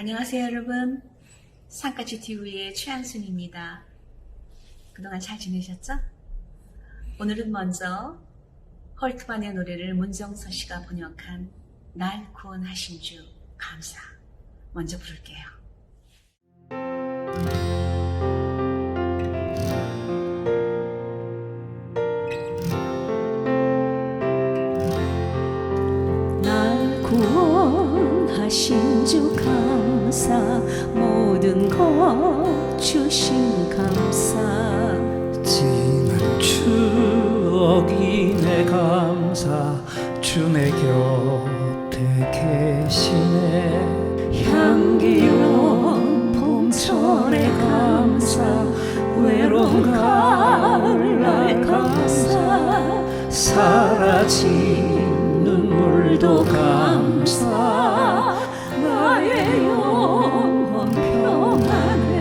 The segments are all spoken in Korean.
안녕하세요 여러분. 산까지 TV의 최한순입니다. 그동안 잘 지내셨죠? 오늘은 먼저 헐트만의 노래를 문정서 씨가 번역한 날 구원하신 주 감사 먼저 부를게요. 날 구원하신 주 감사, 모든 것 주신 감사. 지난 추억이 내 감사, 주 내 곁에 계시네. 향기로운 봄철의 감사, 외로운 가을날 감사. 사라진 눈물도 감사, 나의 영혼 평안에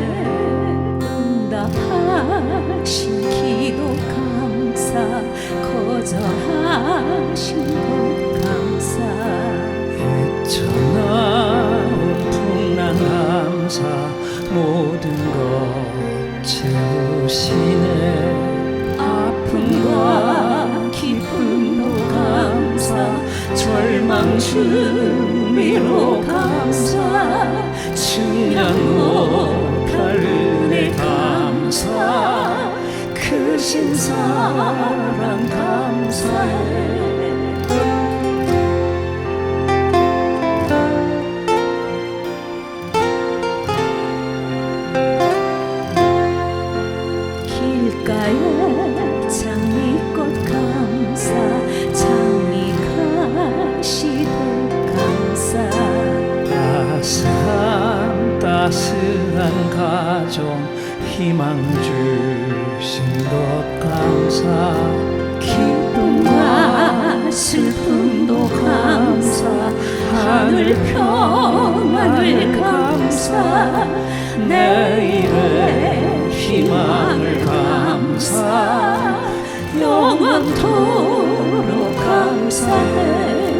응답하신 기도 감사, 거절하신 것 감사. 헤쳐나온 풍랑 감사, 모든 것 채우시네. 아픔과 기쁨도 감사, 절망 주미로 감사. 중량 못할 은혜 감사, 크신 사랑 감사해. 길가에 장미꽃 감사, 장미 가시도 감사. 따스한 가정, 희망 주신 것 감사. 기쁨과 슬픔도 감사, 하늘 평안을 감사. 내일의 희망을 감사, 영원토록 감사해.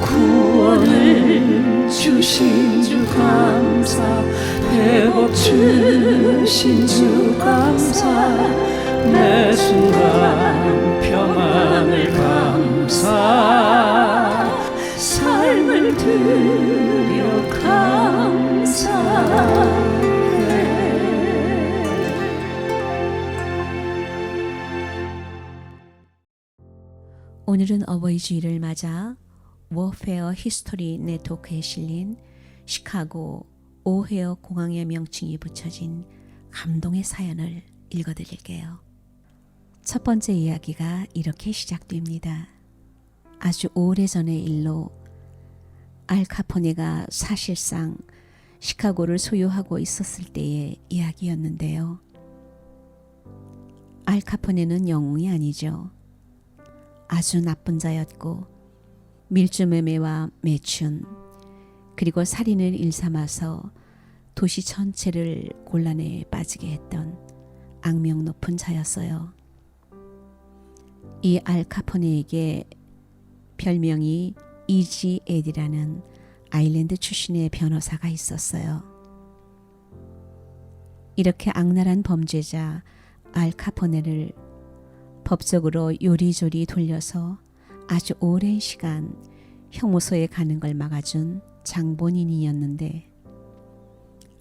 구원을 주신 주 감사, 회복 주신 주 감사. 매 순간 평안을 감사, 삶을 드려 감사해. 오늘은 어버이 주일을 맞아 워페어 히스토리 네트워크에 실린 시카고 오헤어 공항의 명칭이 붙여진 감동의 사연을 읽어드릴게요. 첫 번째 이야기가 이렇게 시작됩니다. 아주 오래전의 일로 알 카포네가 사실상 시카고를 소유하고 있었을 때의 이야기였는데요. 알 카포네는 영웅이 아니죠. 아주 나쁜 자였고 밀주매매와 매춘 그리고 살인을 일삼아서 도시 전체를 곤란에 빠지게 했던 악명 높은 자였어요. 이 알 카포네에게 별명이 이지 에디라는 아일랜드 출신의 변호사가 있었어요. 이렇게 악랄한 범죄자 알 카포네를 법적으로 요리조리 돌려서 아주 오랜 시간 형무소에 가는 걸 막아준 장본인이었는데,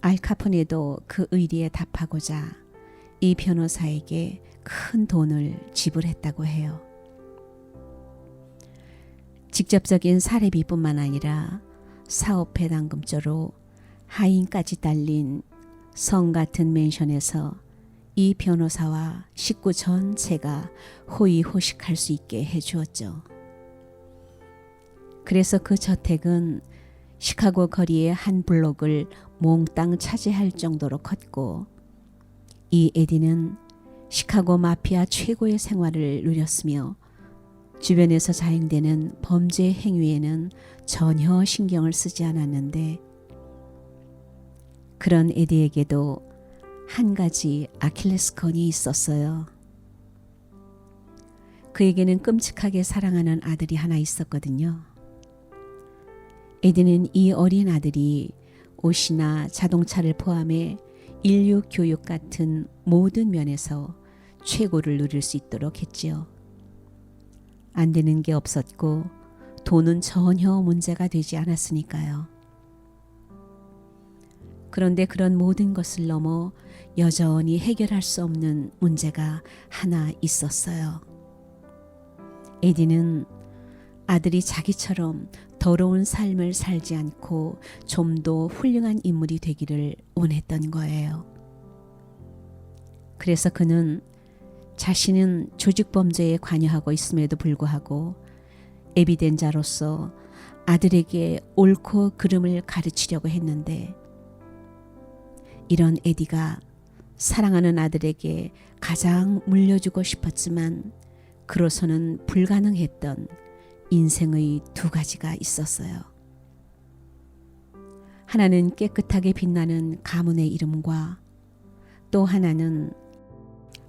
알 카포네도 그 의리에 답하고자 이 변호사에게 큰 돈을 지불했다고 해요. 직접적인 사례비뿐만 아니라 사업회 당금조로 하인까지 딸린 성 같은 맨션에서 이 변호사와 식구 전체가 호의호식할 수 있게 해주었죠. 그래서 그 저택은 시카고 거리의 한 블록을 몽땅 차지할 정도로 컸고, 이 에디는 시카고 마피아 최고의 생활을 누렸으며 주변에서 자행되는 범죄 행위에는 전혀 신경을 쓰지 않았는데, 그런 에디에게도 한 가지 아킬레스건이 있었어요. 그에게는 끔찍하게 사랑하는 아들이 하나 있었거든요. 에디는 이 어린 아들이 옷이나 자동차를 포함해 인류 교육 같은 모든 면에서 최고를 누릴 수 있도록 했지요. 안 되는 게 없었고 돈은 전혀 문제가 되지 않았으니까요. 그런데 그런 모든 것을 넘어 여전히 해결할 수 없는 문제가 하나 있었어요. 에디는 아들이 자기처럼 더러운 삶을 살지 않고 좀 더 훌륭한 인물이 되기를 원했던 거예요. 그래서 그는 자신은 조직범죄에 관여하고 있음에도 불구하고 에비덴자로서 아들에게 옳고 그름을 가르치려고 했는데, 이런 에디가 사랑하는 아들에게 가장 물려주고 싶었지만 그로서는 불가능했던 인생의 두 가지가 있었어요. 하나는 깨끗하게 빛나는 가문의 이름과 또 하나는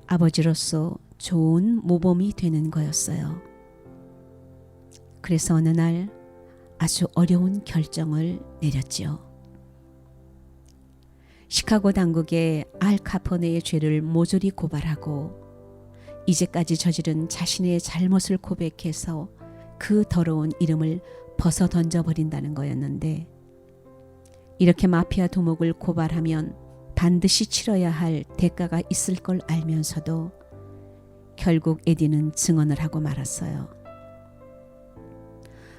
아버지로서 좋은 모범이 되는 거였어요. 그래서 어느 날 아주 어려운 결정을 내렸지요. 시카고 당국에 알 카포네의 죄를 모조리 고발하고 이제까지 저지른 자신의 잘못을 고백해서 그 더러운 이름을 벗어 던져버린다는 거였는데, 이렇게 마피아 두목을 고발하면 반드시 치러야 할 대가가 있을 걸 알면서도 결국 에디는 증언을 하고 말았어요.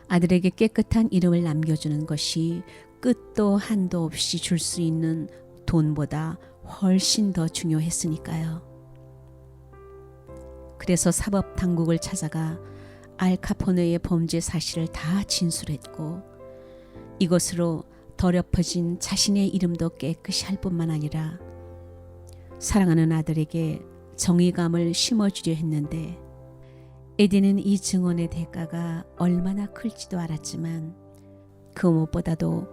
아들에게 깨끗한 이름을 남겨주는 것이 끝도 한도 없이 줄 수 있는 돈보다 훨씬 더 중요했으니까요. 그래서 사법 당국을 찾아가 알 카포네의 범죄 사실을 다 진술했고, 이것으로 더럽혀진 자신의 이름도 깨끗이 할 뿐만 아니라 사랑하는 아들에게 정의감을 심어주려 했는데, 에디는 이 증언의 대가가 얼마나 클지도 알았지만 그 무엇보다도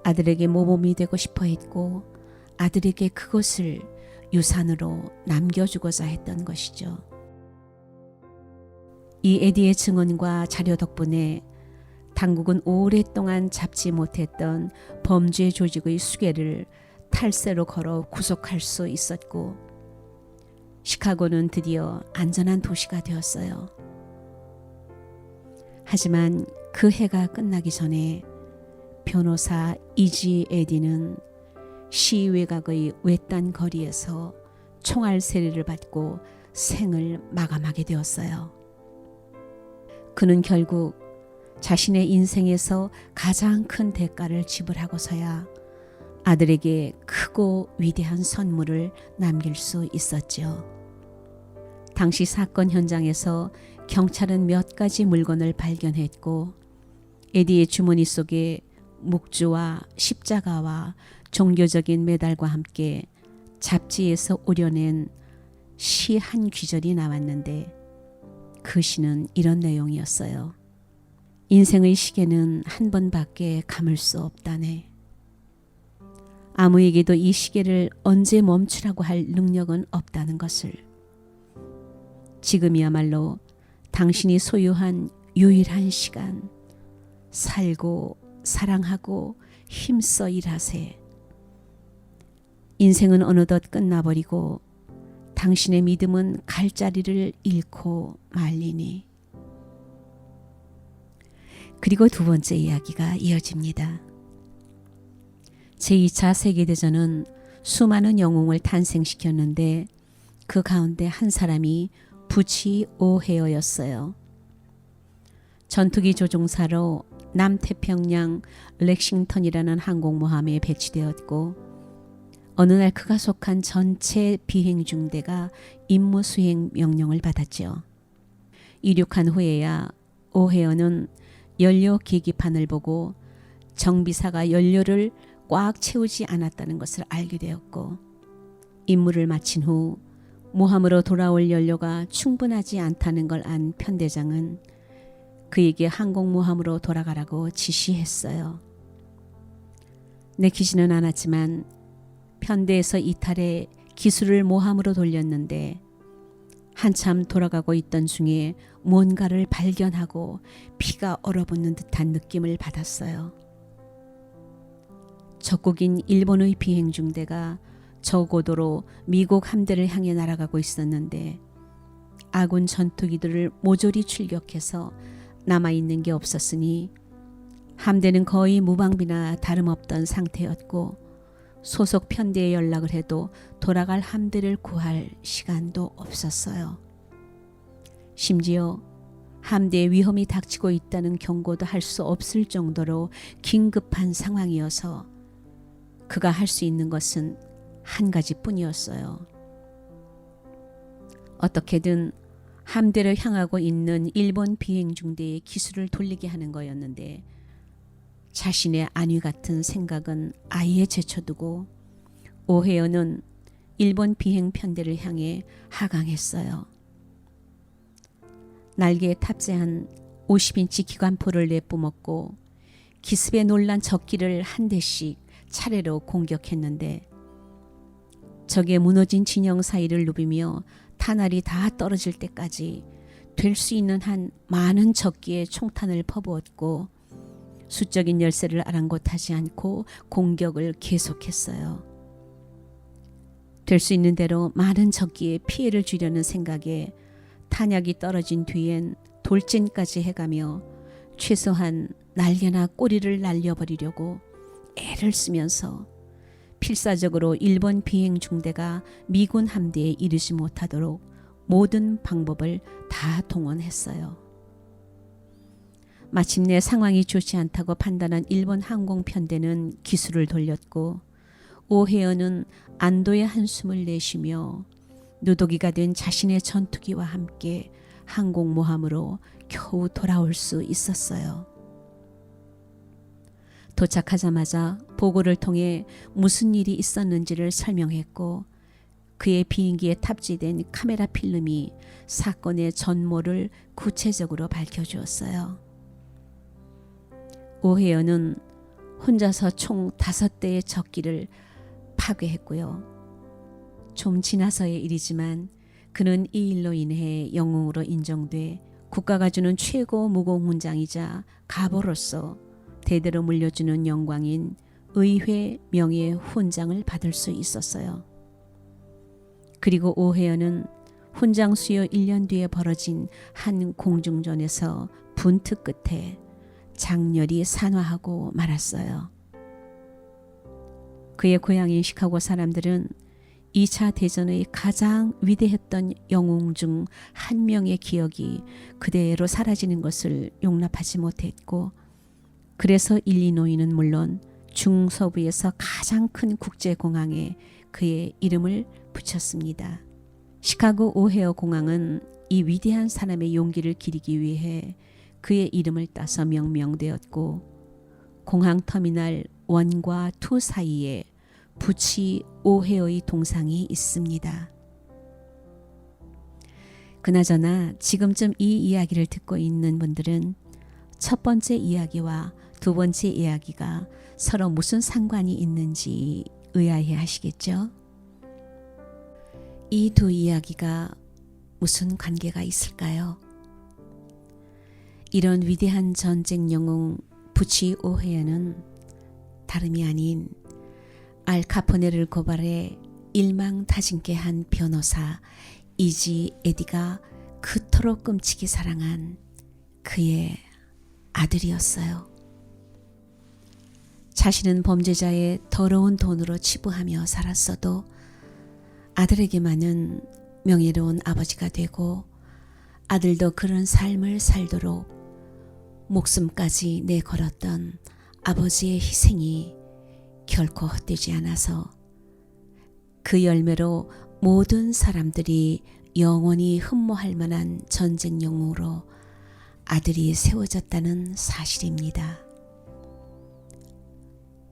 아들에게 모범이 되고 싶어 했고 아들에게 그것을 유산으로 남겨주고자 했던 것이죠. 이 에디의 증언과 자료 덕분에 당국은 오랫동안 잡지 못했던 범죄 조직의 수괴를 탈세로 걸어 구속할 수 있었고, 시카고는 드디어 안전한 도시가 되었어요. 하지만 그 해가 끝나기 전에 변호사 이지 에디는 시외각의 외딴 거리에서 총알 세례를 받고 생을 마감하게 되었어요. 그는 결국 자신의 인생에서 가장 큰 대가를 지불하고서야 아들에게 크고 위대한 선물을 남길 수 있었죠. 당시 사건 현장에서 경찰은 몇 가지 물건을 발견했고, 에디의 주머니 속에 묵주와 십자가와 종교적인 메달과 함께 잡지에서 오려낸 시 한 귀절이 나왔는데, 그 시는 이런 내용이었어요. 인생의 시계는 한 번밖에 감을 수 없다네. 아무에게도 이 시계를 언제 멈추라고 할 능력은 없다는 것을. 지금이야말로 당신이 소유한 유일한 시간, 살고 사랑하고 힘써 일하세. 인생은 어느덧 끝나버리고 당신의 믿음은 갈 자리를 잃고 말리니. 그리고 두 번째 이야기가 이어집니다. 제2차 세계대전은 수많은 영웅을 탄생시켰는데 그 가운데 한 사람이 부치 오헤어였어요. 전투기 조종사로 남태평양 렉싱턴이라는 항공모함에 배치되었고, 어느 날 그가 속한 전체 비행중대가 임무 수행 명령을 받았죠. 이륙한 후에야 오헤어는 연료 계기판을 보고 정비사가 연료를 꽉 채우지 않았다는 것을 알게 되었고, 임무를 마친 후 모함으로 돌아올 연료가 충분하지 않다는 걸 안 편대장은 그에게 항공모함으로 돌아가라고 지시했어요. 내키지는 않았지만 편대에서 이탈해 기술을 모함으로 돌렸는데 한참 돌아가고 있던 중에 뭔가를 발견하고 피가 얼어붙는 듯한 느낌을 받았어요. 적국인 일본의 비행 중대가 저고도로 미국 함대를 향해 날아가고 있었는데 아군 전투기들을 모조리 출격해서 남아있는 게 없었으니 함대는 거의 무방비나 다름없던 상태였고 소속 편대에 연락을 해도 돌아갈 함대를 구할 시간도 없었어요. 심지어 함대에 위험이 닥치고 있다는 경고도 할 수 없을 정도로 긴급한 상황이어서 그가 할 수 있는 것은 한 가지뿐이었어요. 어떻게든 함대를 향하고 있는 일본 비행 중대의 기술을 돌리게 하는 거였는데 자신의 안위 같은 생각은 아예 제쳐두고 오헤어는 일본 비행 편대를 향해 하강했어요. 날개에 탑재한 50인치 기관포를 내뿜었고 기습에 놀란 적기를 한 대씩 차례로 공격했는데 적의 무너진 진영 사이를 누비며 탄알이 다 떨어질 때까지 될 수 있는 한 많은 적기의 총탄을 퍼부었고 수적인 열세를 아랑곳하지 않고 공격을 계속했어요. 될 수 있는 대로 많은 적기의 피해를 주려는 생각에 탄약이 떨어진 뒤엔 돌진까지 해가며 최소한 날개나 꼬리를 날려버리려고 애를 쓰면서 필사적으로 일본 비행 중대가 미군 함대에 이르지 못하도록 모든 방법을 다 동원했어요. 마침내 상황이 좋지 않다고 판단한 일본 항공편대는 기술을 돌렸고 오헤어는 안도의 한숨을 내쉬며 누더기가 된 자신의 전투기와 함께 항공모함으로 겨우 돌아올 수 있었어요. 도착하자마자 보고를 통해 무슨 일이 있었는지를 설명했고 그의 비행기에 탑재된 카메라 필름이 사건의 전모를 구체적으로 밝혀주었어요. 오헤어는 혼자서 총 5대의 적기를 파괴했고요. 좀 지나서의 일이지만 그는 이 일로 인해 영웅으로 인정돼 국가가 주는 최고 무공훈장이자 가보로서 대대로 물려주는 영광인 의회 명예 훈장을 받을 수 있었어요. 그리고 오헤어는 훈장 수여 1년 뒤에 벌어진 한 공중전에서 분투 끝에 장렬히 산화하고 말았어요. 그의 고향인 시카고 사람들은 2차 대전의 가장 위대했던 영웅 중 한 명의 기억이 그대로 사라지는 것을 용납하지 못했고 그래서 일리노이는 물론 중서부에서 가장 큰 국제공항에 그의 이름을 붙였습니다. 시카고 오헤어 공항은 이 위대한 사람의 용기를 기리기 위해 그의 이름을 따서 명명되었고 공항 터미널 1과 2 사이에 부치 오헤어의 동상이 있습니다. 그나저나 지금쯤 이 이야기를 듣고 있는 분들은 첫 번째 이야기와 두 번째 이야기가 서로 무슨 상관이 있는지 의아해 하시겠죠? 이 두 이야기가 무슨 관계가 있을까요? 이런 위대한 전쟁 영웅 부치 오헤어는 다름이 아닌 알 카포네를 고발해 일망타진케 한 변호사 이지 에디가 그토록 끔찍이 사랑한 그의 아들이었어요. 자신은 범죄자의 더러운 돈으로 치부하며 살았어도 아들에게만은 명예로운 아버지가 되고 아들도 그런 삶을 살도록 목숨까지 내걸었던 아버지의 희생이 결코 헛되지 않아서 그 열매로 모든 사람들이 영원히 흠모할 만한 전쟁 영웅으로 아들이 세워졌다는 사실입니다.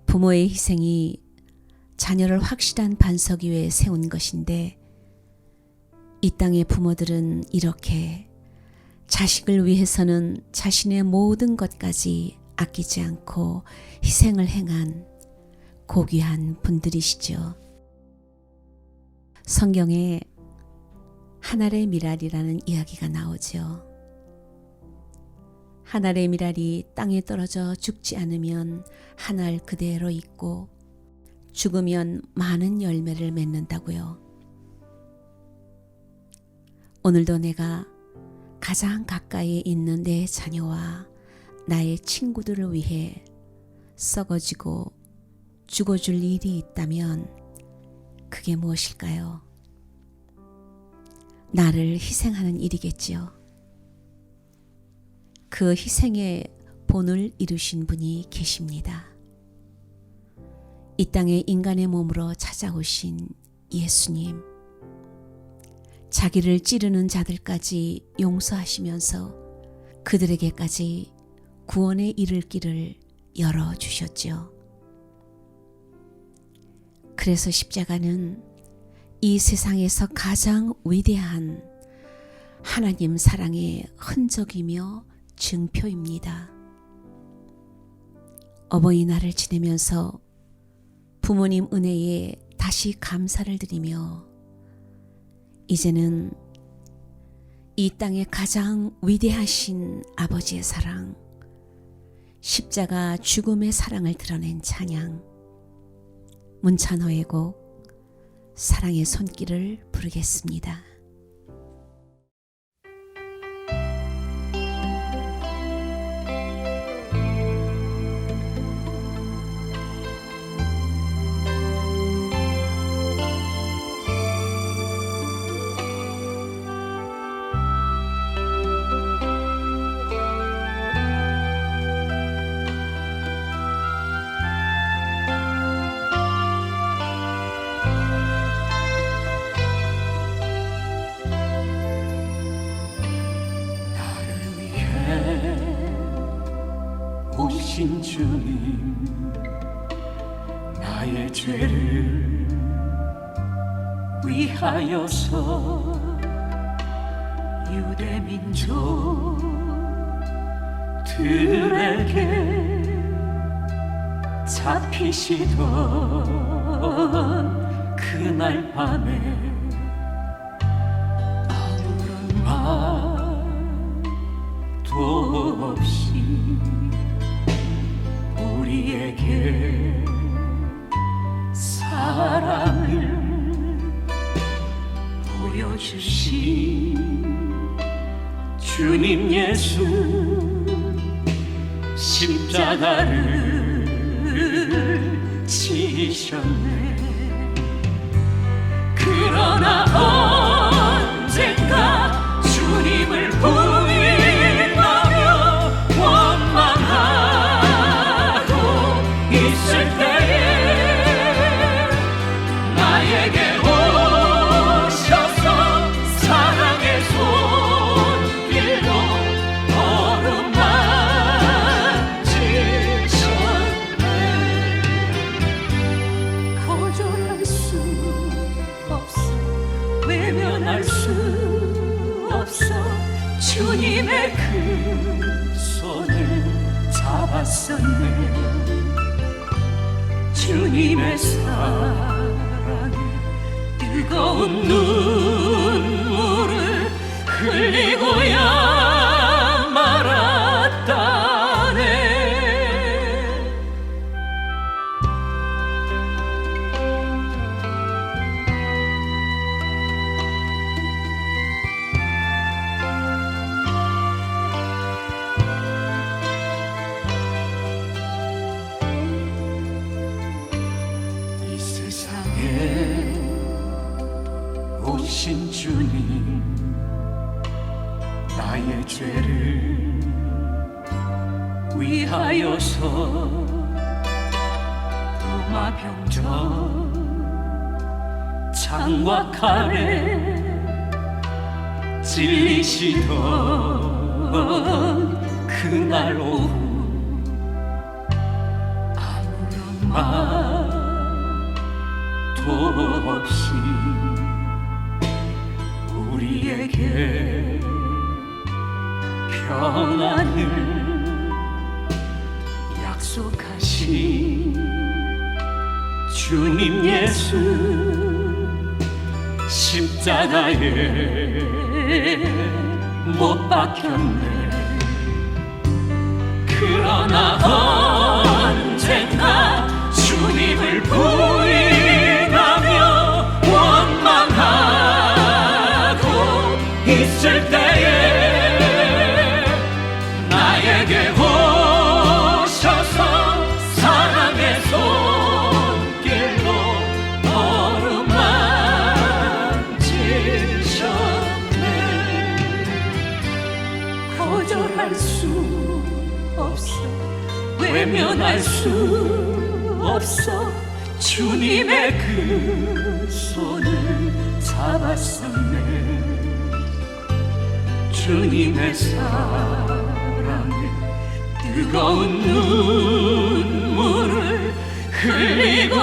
부모의 희생이 자녀를 확실한 반석 위에 세운 것인데 이 땅의 부모들은 이렇게 자식을 위해서는 자신의 모든 것까지 아끼지 않고 희생을 행한 고귀한 분들이시죠. 성경에 한 알의 미랄이라는 이야기가 나오죠. 한 알의 미랄이 땅에 떨어져 죽지 않으면 한 알 그대로 있고 죽으면 많은 열매를 맺는다고요. 오늘도 내가 가장 가까이에 있는 내 자녀와 나의 친구들을 위해 썩어지고 죽어줄 일이 있다면 그게 무엇일까요? 나를 희생하는 일이겠지요. 그 희생의 본을 이루신 분이 계십니다. 이 땅에 인간의 몸으로 찾아오신 예수님, 자기를 찌르는 자들까지 용서하시면서 그들에게까지 구원에 이를 길을 열어주셨죠. 그래서 십자가는 이 세상에서 가장 위대한 하나님 사랑의 흔적이며 증표입니다. 어버이날을 지내면서 부모님 은혜에 다시 감사를 드리며 이제는 이 땅의 가장 위대하신 아버지의 사랑, 십자가 죽음의 사랑을 드러낸 찬양, 문찬호의 곡 사랑의 손길을 부르겠습니다. 오신 주님, 나의 죄를 위하여서 유대 민족들에게 잡히시던 그날 밤에 아무런 말도 없이 우리에게 사랑을 보여주신 주님 예수, 십자가를 지셨네. 그러나 언젠가 주님을 부인하며 원망하고 있을 때에 나에게 오셔서 사랑의 손길로 어루만지셨네. 거절할 수 없어, 외면할 수 없어. 주님의 그 손을 잡았었네. 주님의 사랑에 뜨거운 눈물을 흘리고야 말았다네. 이 세상에 오신 주님, 나의 죄를 위하여서 로마 병정 창과 칼에 찔리시던 그날 오후 아무런 말도 없이 우리에게 평안을 약속하신 주님 예수, 십자가에 못 박혔네. 그러나 언젠가 주님을 부인 외면할 수 없어 주님의 그 손을 잡았었네. 주님의 사랑에 뜨거운 눈물을 흘리고